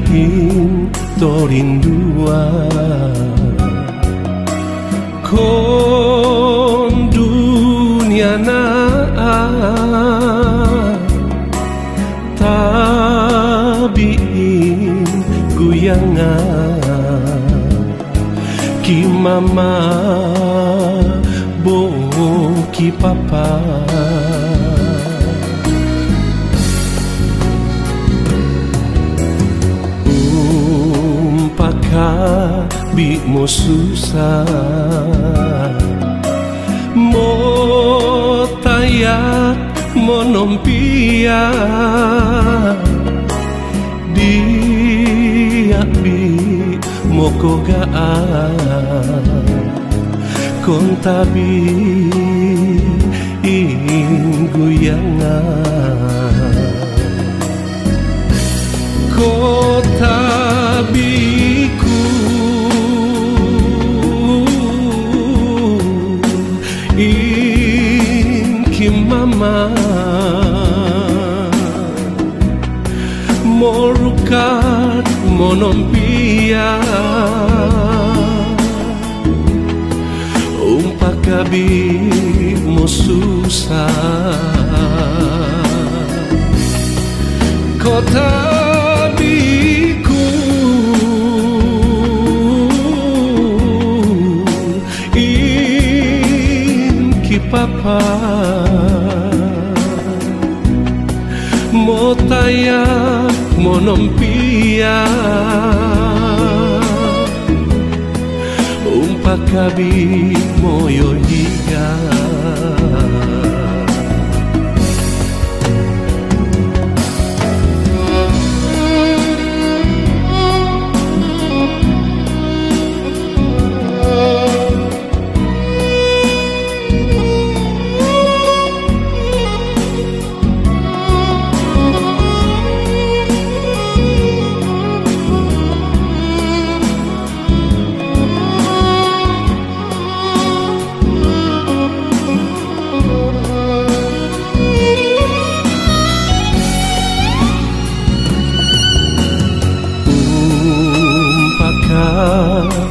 bikin torindua kon dunia na tabiin guyangan ki mama bo ki papa bi mo susah mo tayak mo nompia dia bi mo kogaan kontabi ingguyangan kotabiku mama morukat monompia umpakabi mo susah kotabiku inki papa mo tayak mo nompia umpakabi mo yohiga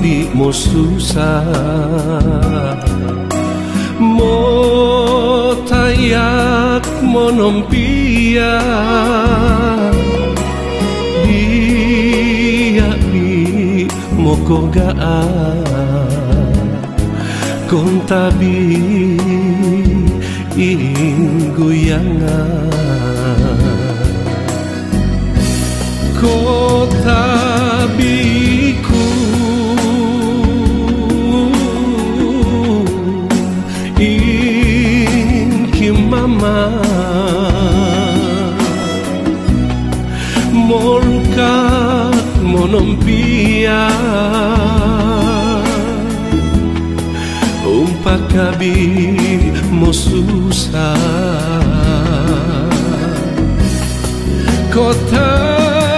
di mo susah mo tayak mo nompia dia bi mo kogaan kontabi ingguyangan kotabiku inki mama morukat monompia umpakabi mo susah kotabiku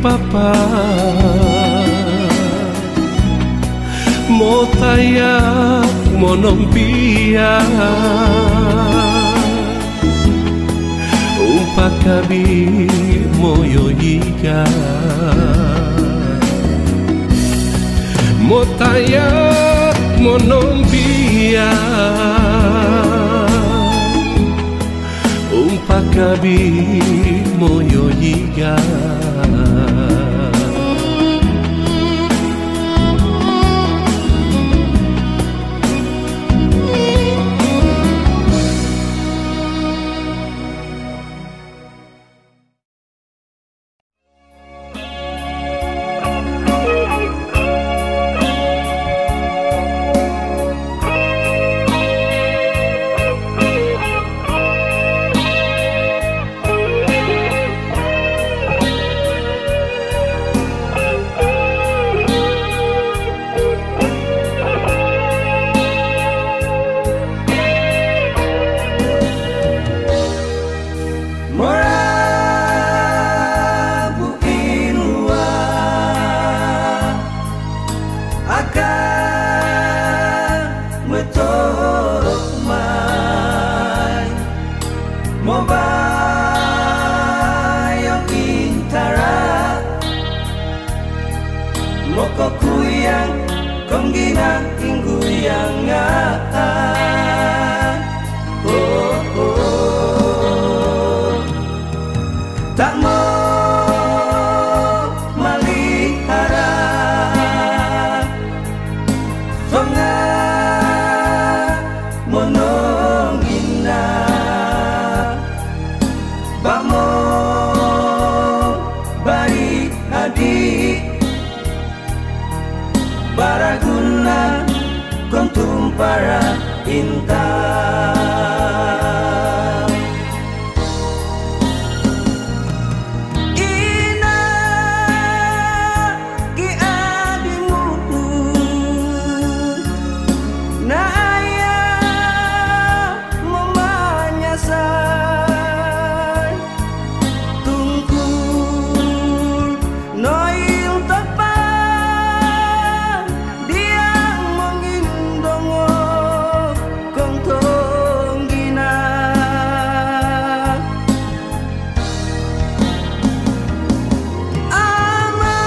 papa mo tayak mo nompia umpakabi mo yohiga mo tayak mo nompia umpakabi mo yohiga tumpara intan. Ina ki adimu na ayah memanyasar tungkul noil tepan dia mengindongo kong tonggina ama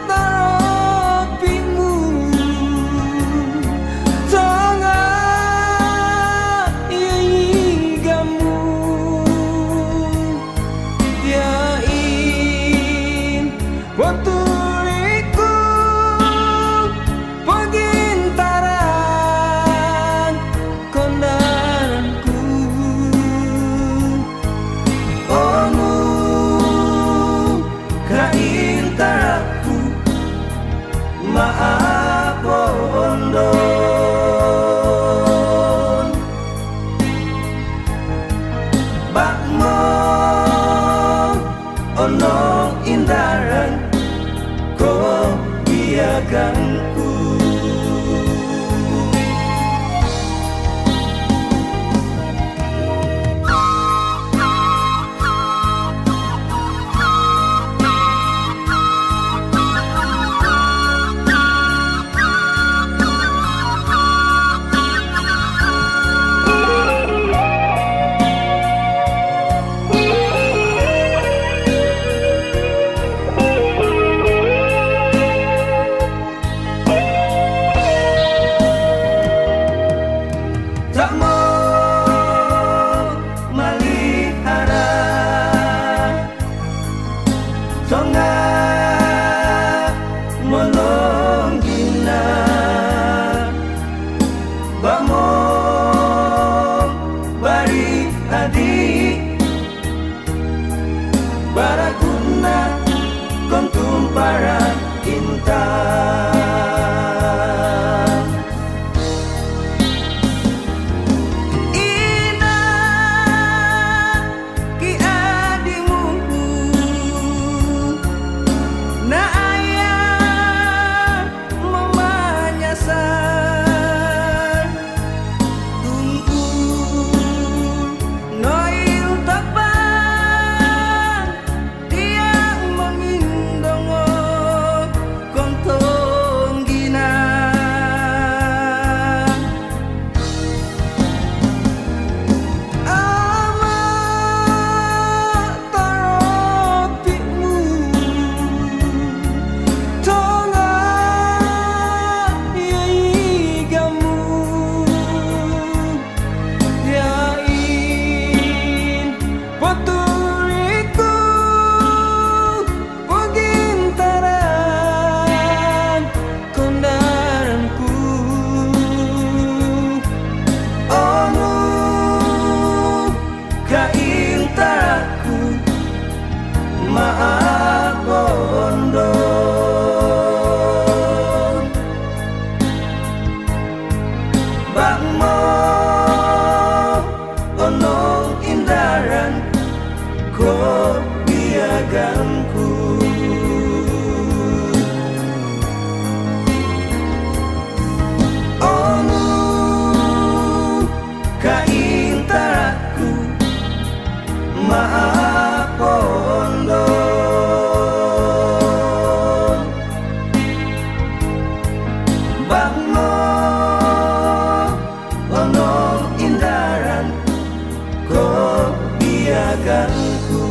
taropimu tonga gamu diain waturiku pegintaran kondanku onu kaintaraku maaf ondon bakmo ono indaran ko biaganku. Tak mau melihara tonga molonggina bamo bari adik baraguna kontum para intan. Maaf ondon bakmo ono indaran ko biaganku. Onu kaintaraku maaf ondon bakmo ono indaran ko biaganku.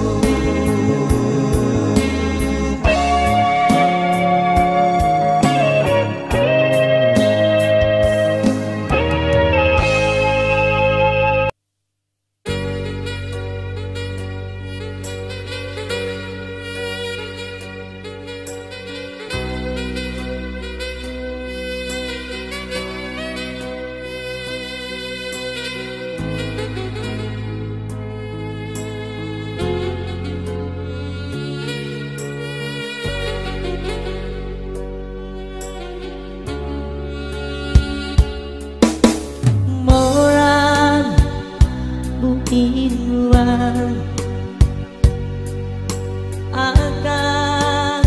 inuan akan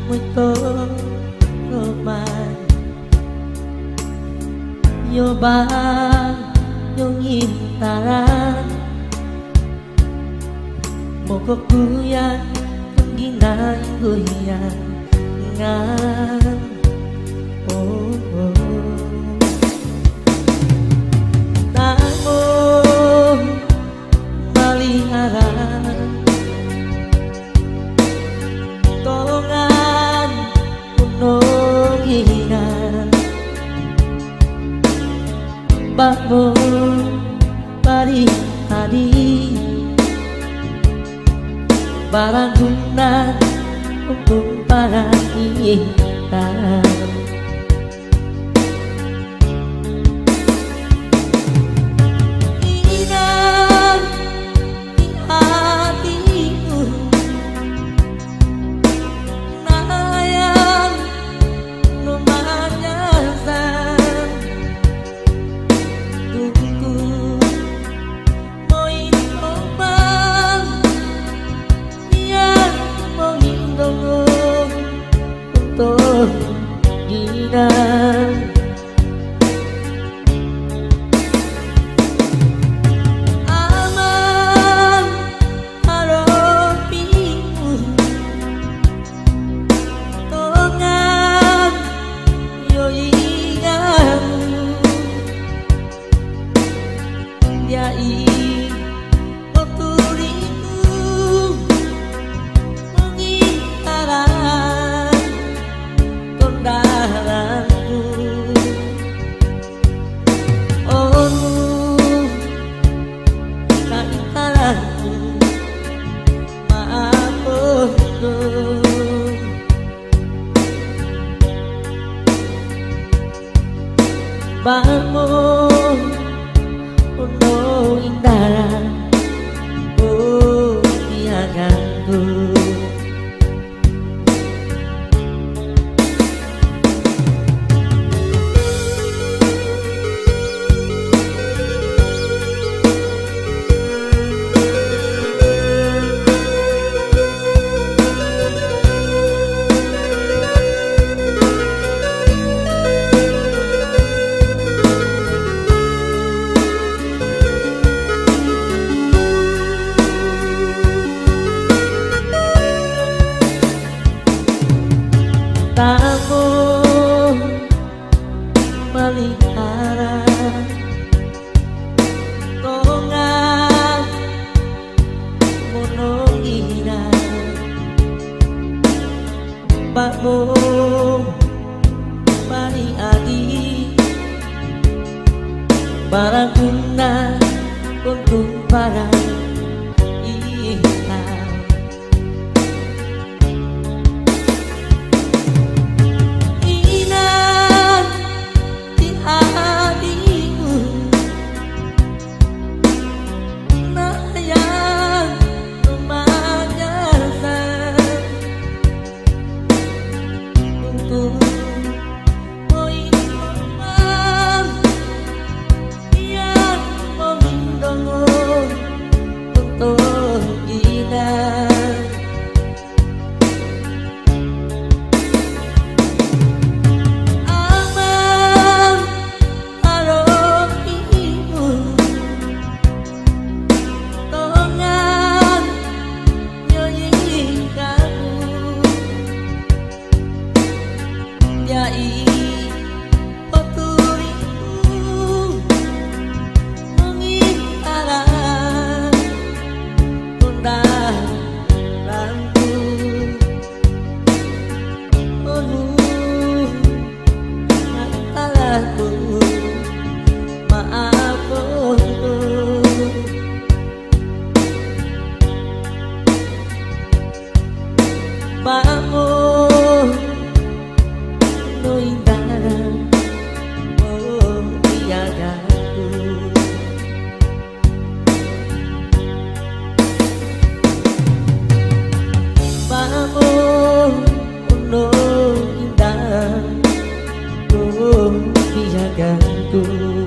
muito roman yoba yung intaran mokokuyan kung ginayuyan ngan oh, oh. Tamo maliharan tolongan punong hinan bakmo pari-hari baranggunan untuk para kita ingat di hatiku nayang lumayasan tunggu mau inobang yang mau indong untuk ginang aman haropimu tolongan yo ingat yai oturiku mengitaran kondaranku oh kaitaranku maapunku bangun untuk indaran oh piaganku tamu melihara tolongan monongina bakmu mari adi baranguna untuk para kita ingat di hatiku nayang lumayasan untuk poin romang yang memindong untuk kita aman haropimu tolongan yo ingin kamu yai oturiku mengitaran kondaranku oh antaraku maapunku bangun no indaran oh piaganku bangun no indaran oh piaganku